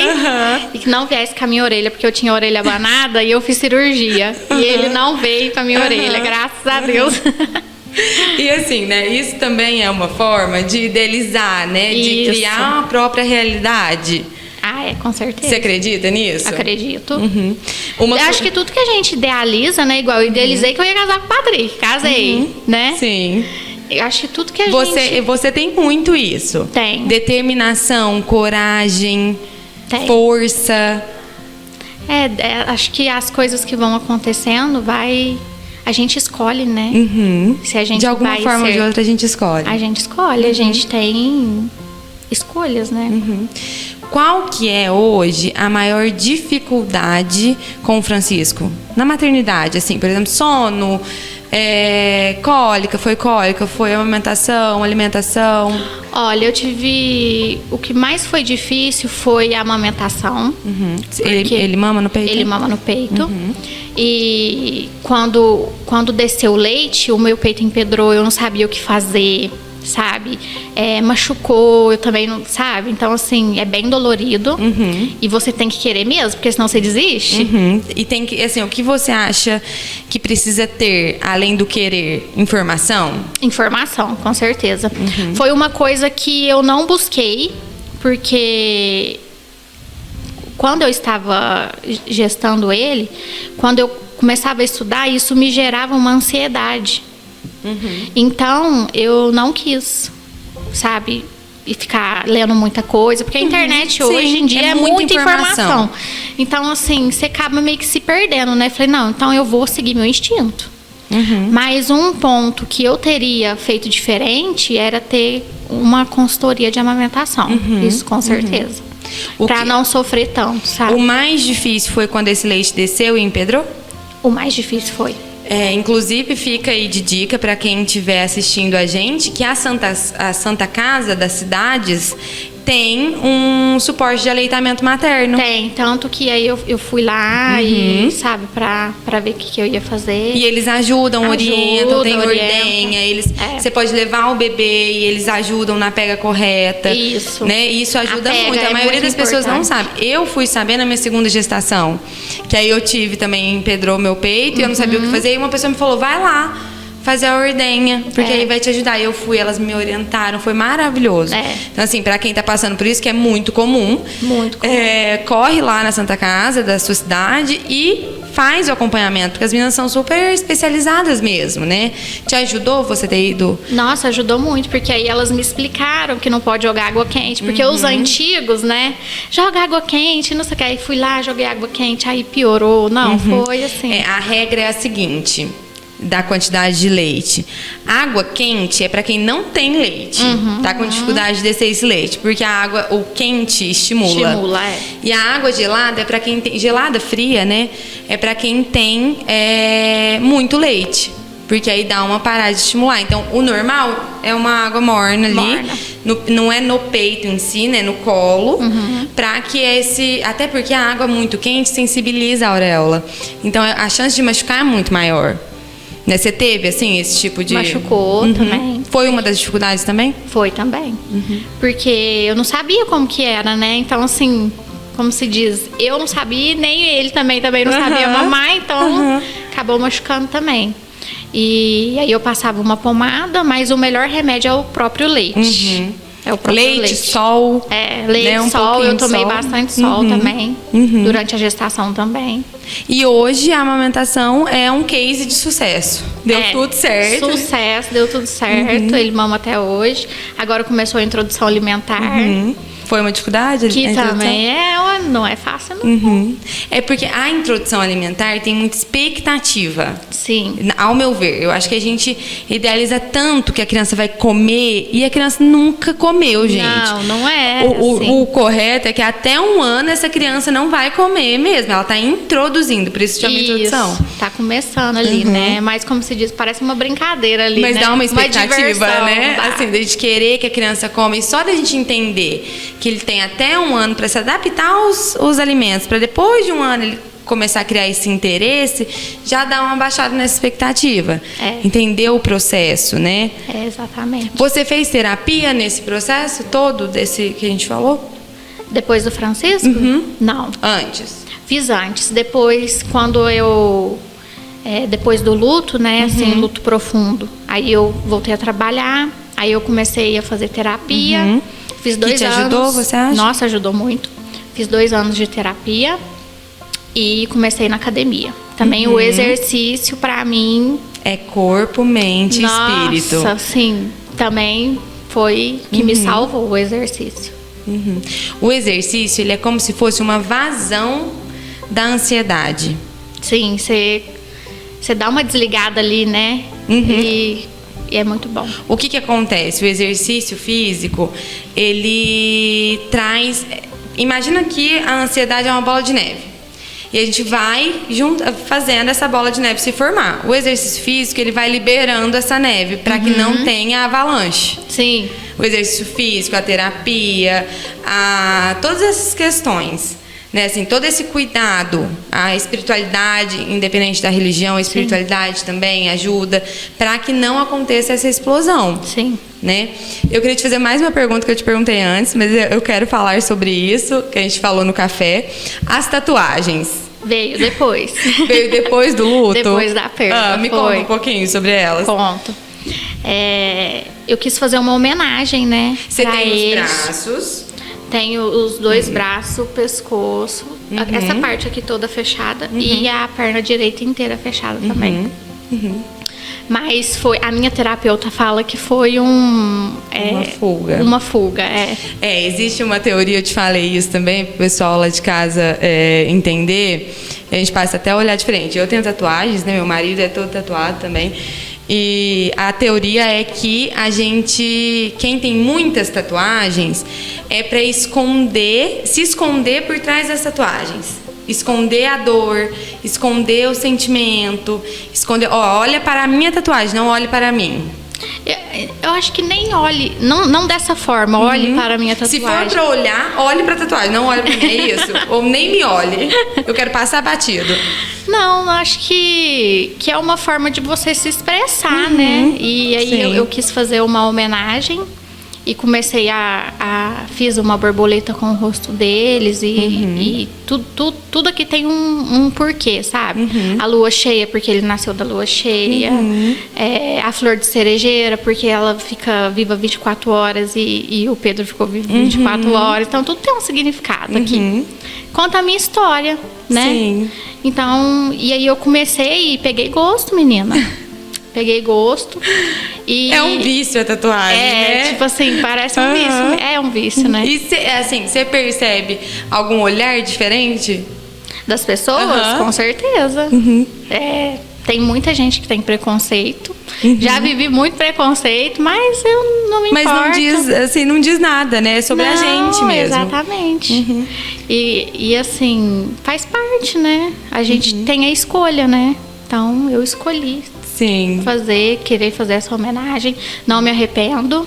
e que não viesse com a minha orelha, porque eu tinha a orelha abanada e eu fiz cirurgia. E ele não veio com a minha orelha, graças a Deus. E assim, né? Isso também é uma forma de idealizar, né? De criar a própria realidade. Com certeza. Você acredita nisso? Acredito. Eu acho que tudo que a gente idealiza, né? Igual eu idealizei que eu ia casar com o Patrick. Casei, né? Sim. Eu acho que tudo que a gente... Você tem muito isso. Tem. Determinação, coragem, força. Acho que as coisas que vão acontecendo, a gente escolhe, né? Se a gente de alguma forma ou de outra a gente escolhe. A gente escolhe, a gente tem escolhas, né? Qual que é hoje a maior dificuldade com o Francisco? Na maternidade, assim, por exemplo, sono, cólica, foi amamentação, alimentação? Olha, eu tive... O que mais foi difícil foi a amamentação. Ele mama no peito? Ele mama no peito. E quando desceu o leite, o meu peito empedrou, eu não sabia o que fazer, sabe? Machucou, eu também não, sabe? Então, assim, é bem dolorido. E você tem que querer mesmo, porque senão você desiste. E tem que, assim, o que você acha que precisa ter, além do querer? Informação? Informação, com certeza. Foi uma coisa que eu não busquei, porque quando eu estava gestando ele, quando eu começava a estudar, isso me gerava uma ansiedade. Então, eu não quis, sabe, e ficar lendo muita coisa, porque a internet hoje em dia é muita informação. Então, assim, você acaba meio que se perdendo, né? Falei, não, então eu vou seguir meu instinto. Mas um ponto que eu teria feito diferente era ter uma consultoria de amamentação. Isso com certeza. Pra não sofrer tanto, sabe? O mais difícil foi quando esse leite desceu e empedrou? O mais difícil foi. Inclusive, fica aí de dica para quem estiver assistindo a gente, que a Santa Casa das Cidades tem um suporte de aleitamento materno. Tem, tanto que aí eu fui lá e, sabe, pra ver o que eu ia fazer. E eles ajudam, orientam, tem ordenha, você pode levar o bebê e eles ajudam na pega correta. Isso. Né? E isso ajuda muito. A maioria das pessoas não sabe. Eu fui saber na minha segunda gestação, que aí eu tive também, empedrou meu peito e eu não sabia o que fazer. E uma pessoa me falou, vai lá fazer a ordenha, porque aí vai te ajudar. E eu fui, elas me orientaram, foi maravilhoso. Então, assim, pra quem tá passando por isso, que é muito comum, corre lá na Santa Casa da sua cidade e faz o acompanhamento, porque as meninas são super especializadas mesmo, né? Te ajudou você ter ido? Nossa, ajudou muito, porque aí elas me explicaram que não pode jogar água quente, porque os antigos, né, joga água quente, não sei o que, aí fui lá, joguei água quente, aí piorou. Não, foi assim. A regra é a seguinte, da quantidade de leite. Água quente é para quem não tem leite, tá com dificuldade de descer esse leite, porque o quente estimula. E a água gelada é para quem tem, gelada fria, né? É para quem tem muito leite, porque aí dá uma parada de estimular. Então, o normal é uma água morna ali, não é no peito em si, né? No colo, para que até porque a água muito quente sensibiliza a auréola. Então, a chance de machucar é muito maior. Né? Você teve, assim, esse tipo de... Machucou também. Foi uma das dificuldades também? Foi também. Porque eu não sabia como que era, né? Então, assim, como se diz, eu não sabia, nem ele também não sabia mamar, então acabou machucando também. E aí eu passava uma pomada, mas o melhor remédio é o próprio leite. É o próprio leite. Sol. Leite, sol. Eu tomei bastante sol também. Durante a gestação também. E hoje a amamentação é um case de sucesso. Deu tudo certo. Sucesso, deu tudo certo. Ele mama até hoje. Agora começou a introdução alimentar. Foi uma dificuldade? Que também não é fácil, não. É porque a introdução alimentar tem muita expectativa. Sim. Ao meu ver, eu acho que a gente idealiza tanto que a criança vai comer e a criança nunca comeu, gente. Não é. O correto é que até 1 ano essa criança não vai comer mesmo. Ela está introduzindo, por isso chama introdução. Tá começando ali, né? Mas como se diz, parece uma brincadeira ali, mas né? Dá uma expectativa, uma diversão, né? Assim, de a gente querer que a criança coma. E só da gente entender que ele tem até 1 ano para se adaptar aos alimentos, para depois de 1 ano ele começar a criar esse interesse, já dá uma baixada nessa expectativa. Entender o processo, né? Exatamente. Você fez terapia nesse processo todo desse que a gente falou? Depois do Francisco? Não. Antes? Fiz antes. Depois, quando eu... depois do luto, né? Assim, luto profundo. Aí eu voltei a trabalhar, aí eu comecei a fazer terapia. Fiz 2 anos. Que te ajudou, você acha? Nossa, ajudou muito. Fiz 2 anos de terapia e comecei na academia. Também o exercício, pra mim... É corpo, mente e espírito. Nossa, sim. Também foi que me salvou o exercício. O exercício, ele é como se fosse uma vazão da ansiedade. Sim, você dá uma desligada ali, né? E é muito bom. O que acontece? O exercício físico, ele traz... Imagina que a ansiedade é uma bola de neve. E a gente vai fazendo essa bola de neve se formar. O exercício físico, ele vai liberando essa neve para que não tenha avalanche. Sim. O exercício físico, a terapia, todas essas questões. Né, assim, todo esse cuidado, a espiritualidade, independente da religião, a espiritualidade também ajuda para que não aconteça essa explosão. Sim. Né? Eu queria te fazer mais uma pergunta que eu te perguntei antes, mas eu quero falar sobre isso, que a gente falou no café. As tatuagens. Veio depois. Veio depois do luto? Depois da perda. Me conta um pouquinho sobre elas. Conto. Eu quis fazer uma homenagem, né? Você tem os braços... Tenho os 2 braços, o pescoço, essa parte aqui toda fechada e a perna direita inteira fechada também. Mas a minha terapeuta fala que foi uma fuga. Uma fuga, existe uma teoria, eu te falei isso também, para o pessoal lá de casa entender. A gente passa até a olhar diferente. Eu tenho tatuagens, né? Meu marido é todo tatuado também. E a teoria é que quem tem muitas tatuagens, é para se esconder por trás das tatuagens. Esconder a dor, esconder o sentimento, olha para a minha tatuagem, não olhe para mim. Eu acho que nem olhe, não dessa forma, olhe para a minha tatuagem. Se for para olhar, olhe para a tatuagem, não olhe para mim, é isso? Ou nem me olhe, eu quero passar batido. Não, acho que é uma forma de você se expressar, né? E aí eu quis fazer uma homenagem e comecei fiz uma borboleta com o rosto deles e tudo aqui tem um porquê, sabe? A lua cheia, porque ele nasceu da lua cheia. A flor de cerejeira, porque ela fica viva 24 horas e o Pedro ficou vivo 24 horas. Então, tudo tem um significado aqui. Conta a minha história, né? Sim. Então, e aí eu comecei e peguei gosto, menina. Peguei gosto. E é um vício a tatuagem, né? Tipo assim, parece um vício. É um vício, né? E você percebe algum olhar diferente? Das pessoas? Com certeza. Tem muita gente que tem preconceito. Já vivi muito preconceito, mas eu não me importo. Mas não diz nada, né? É sobre a gente mesmo. Exatamente. E assim, faz parte, né? A gente tem a escolha, né? Então, eu escolhi. Sim. Querer fazer essa homenagem. Não me arrependo.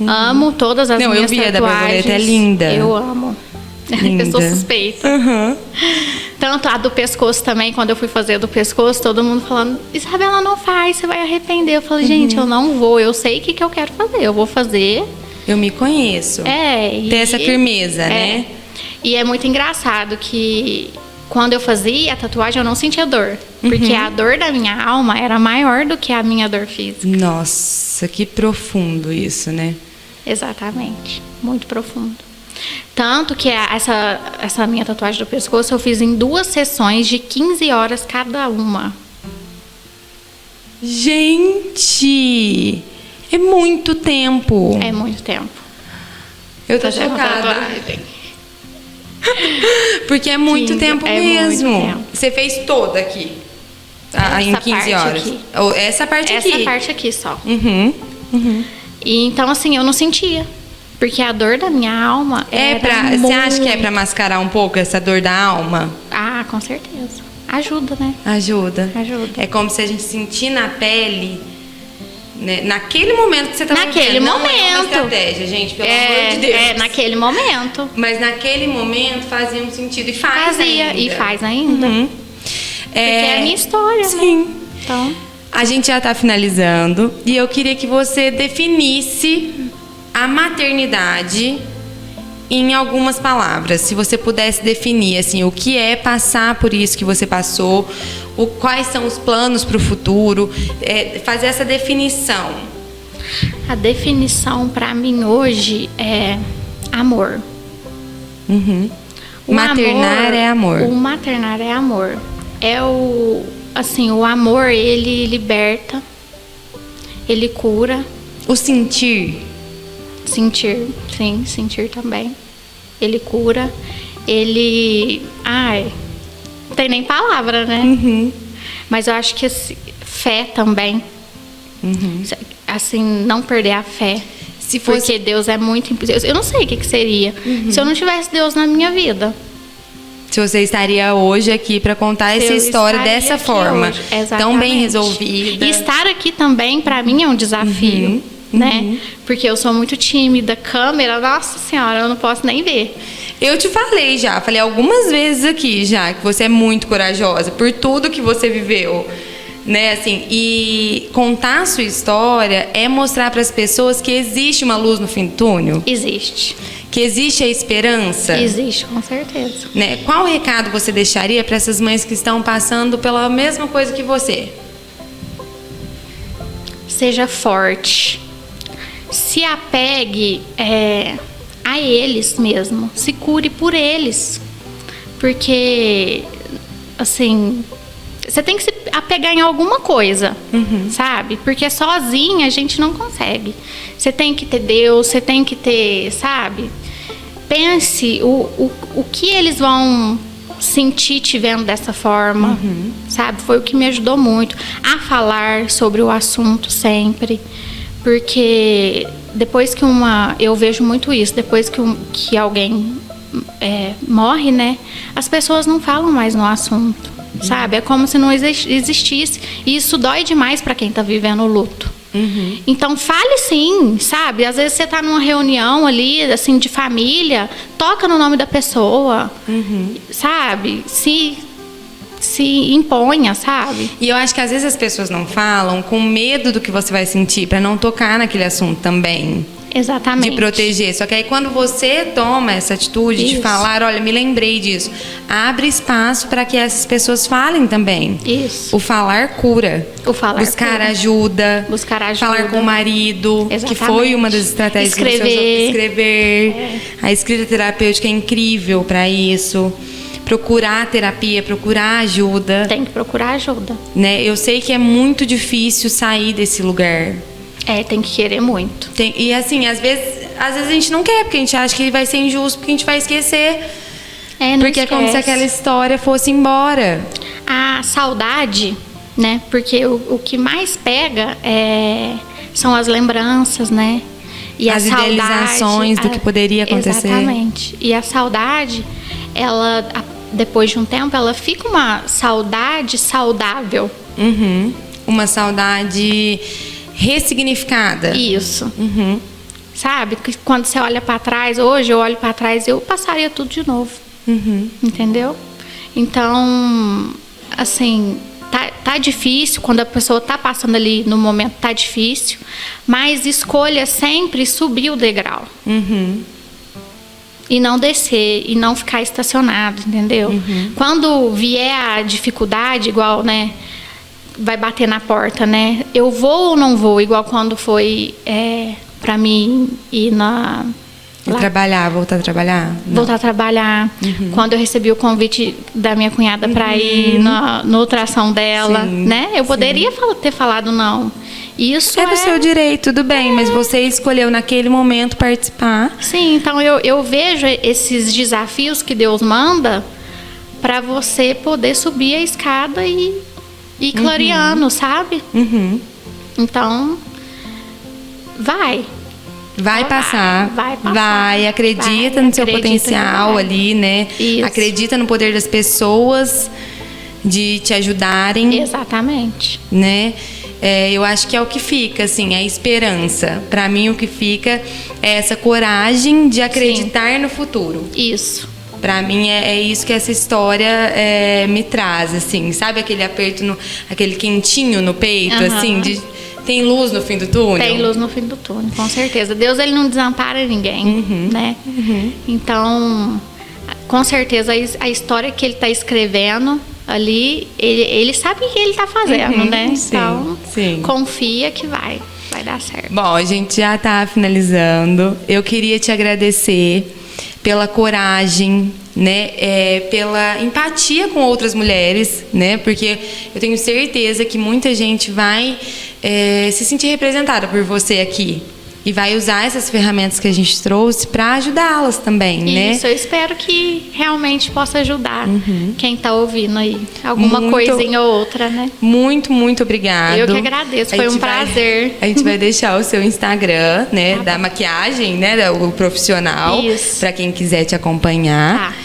Amo todas as minhas tatuagens. Eu vi a da borboleta, é linda. Eu amo. Linda. Eu sou suspeita. Tanto a do pescoço também, quando eu fui fazer a do pescoço, todo mundo falando, Isabela, não faz, você vai arrepender. Eu falei, gente, eu não vou, eu sei o que eu quero fazer, eu vou fazer. Eu me conheço. Ter essa firmeza, né? E é muito engraçado que quando eu fazia a tatuagem, eu não sentia dor. Porque a dor da minha alma era maior do que a minha dor física. Nossa, que profundo isso, né? Exatamente. Muito profundo. Tanto que essa minha tatuagem do pescoço eu fiz em 2 sessões de 15 horas cada uma. Gente! É muito tempo. É muito tempo. Eu tô chocada. Porque é muito tempo mesmo. Muito tempo. Você fez toda aqui? Em 15 horas? Aqui. Essa parte aqui? Essa parte aqui só. E então, assim, eu não sentia. Porque a dor da minha alma Você acha que é pra mascarar um pouco essa dor da alma? Ah, com certeza. Ajuda, né? Ajuda. Ajuda. É como se a gente sentir na pele, né? Naquele momento que você tá naquele fazendo. momento. Não é uma estratégia, gente, pelo amor de Deus. Naquele momento. Mas naquele momento fazia um sentido. E fazia ainda. E faz ainda. Porque é a minha história, sim. né? Então, a gente já tá finalizando. E eu queria que você definisse a maternidade em algumas palavras. Se você pudesse definir assim, o que é passar por isso que você passou, quais são os planos para o futuro, fazer essa definição. A definição para mim hoje é amor. Maternar é amor. O maternar é amor. O amor, ele liberta, ele cura. O sentir. Sentir, sim, sentir também. Ele cura, ele... não tem nem palavra, né? Mas eu acho que fé também. Assim, não perder a fé. Porque Deus é muito impossível. Eu não sei o que seria se eu não tivesse Deus na minha vida. Se você estaria hoje aqui para contar essa história dessa forma, tão bem resolvida. E estar aqui também, para mim, é um desafio. Né? Porque eu sou muito tímida, câmera, nossa senhora, eu não posso nem ver. Eu te falei algumas vezes aqui já, que você é muito corajosa por tudo que você viveu, né? Assim, e contar a sua história é mostrar para as pessoas que existe uma luz no fim do túnel. Existe. Que existe a esperança. Existe, com certeza. Né? Qual recado você deixaria para essas mães que estão passando pela mesma coisa que você? Seja forte. Se apegue a eles mesmo. Se cure por eles. Porque, assim, Você tem que se apegar em alguma coisa, sabe? Porque sozinha a gente não consegue. Você tem que ter Deus, você tem que ter, sabe? Pense o que eles vão sentir te vendo dessa forma, sabe? Foi o que me ajudou muito a falar sobre o assunto sempre. Porque depois que eu vejo muito isso, depois que alguém morre, né? As pessoas não falam mais no assunto, sabe? É como se não existisse. E isso dói demais para quem tá vivendo o luto. Então fale sim, sabe? Às vezes você tá numa reunião ali, assim, de família, toca no nome da pessoa, sabe? Se imponha, sabe? E eu acho que às vezes as pessoas não falam com medo do que você vai sentir, para não tocar naquele assunto também. Exatamente. De proteger. Só que aí quando você toma essa atitude de falar, olha, me lembrei disso, abre espaço para que essas pessoas falem também. Isso. O falar cura. Buscar ajuda. Falar com o marido. Exatamente. Que foi uma das estratégias que você usou. Escrever. A escrita terapêutica é incrível para isso. Procurar terapia, procurar ajuda. Tem que procurar ajuda. Né? Eu sei que é muito difícil sair desse lugar. Tem que querer muito. E assim, às vezes a gente não quer, porque a gente acha que vai ser injusto, porque a gente vai esquecer. Porque é como se aquela história fosse embora. A saudade, né? Porque o que mais pega são as lembranças, né? E as idealizações do que poderia acontecer. Exatamente. E a saudade, ela, depois de um tempo, ela fica uma saudade saudável. Uma saudade ressignificada. Isso. Sabe? Que quando você olha para trás, hoje eu olho para trás, eu passaria tudo de novo. Entendeu? Então, assim, tá difícil, quando a pessoa tá passando ali no momento, tá difícil, mas escolha sempre subir o degrau. E não descer, e não ficar estacionado, entendeu? Quando vier a dificuldade, igual, né? Vai bater na porta, né? Eu vou ou não vou? Igual quando foi pra mim ir voltar a trabalhar? Voltar a trabalhar. Quando eu recebi o convite da minha cunhada para ir na ultrassom dela, né? Eu poderia ter falado não. Isso é do seu direito, tudo bem, mas você escolheu naquele momento participar. Sim, então eu vejo esses desafios que Deus manda para você poder subir a escada e clareando, sabe? Então, vai passar. Acredita no seu potencial ali, né? Isso. Acredita no poder das pessoas de te ajudarem. Exatamente. Né? Eu acho que é o que fica, assim, a esperança. Para mim, o que fica é essa coragem de acreditar no futuro. Isso. Pra mim é isso que essa história me traz, assim, sabe aquele aperto, aquele quentinho no peito, assim, tem luz no fim do túnel? Tem luz no fim do túnel, com certeza. Deus, ele não desampara ninguém, né? Então, com certeza, a história que ele tá escrevendo ali, ele sabe o que ele tá fazendo, né? Então, confia que vai dar certo. Bom, a gente já tá finalizando. Eu queria te agradecer pela coragem, né, pela empatia com outras mulheres, né, porque eu tenho certeza que muita gente vai se sentir representada por você aqui e vai usar essas ferramentas que a gente trouxe para ajudá-las também, né? Isso, eu espero que realmente possa ajudar quem está ouvindo aí, alguma coisinha ou outra, né? Muito, muito obrigada. Eu que agradeço, foi um prazer. A gente vai deixar o seu Instagram, né, da maquiagem, né, o profissional, para quem quiser te acompanhar.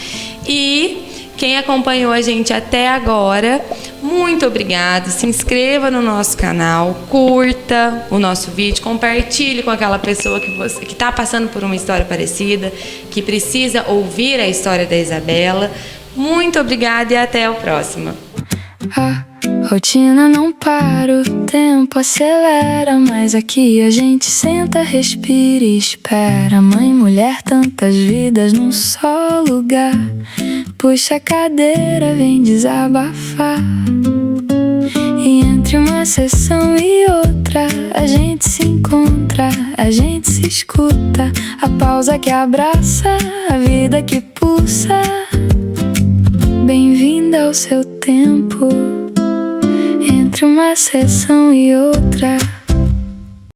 E quem acompanhou a gente até agora, muito obrigado. Se inscreva no nosso canal, curta o nosso vídeo, compartilhe com aquela pessoa que está passando por uma história parecida, que precisa ouvir a história da Isabela. Muito obrigada e até o próximo. A rotina não para, o tempo acelera, mas aqui a gente senta, respira e espera. Mãe, mulher, tantas vidas num só lugar. Puxa a cadeira, vem desabafar. E entre uma sessão e outra, a gente se encontra, a gente se escuta. A pausa que abraça, a vida que pulsa. Bem-vinda ao seu tempo. entre uma sessão e outra.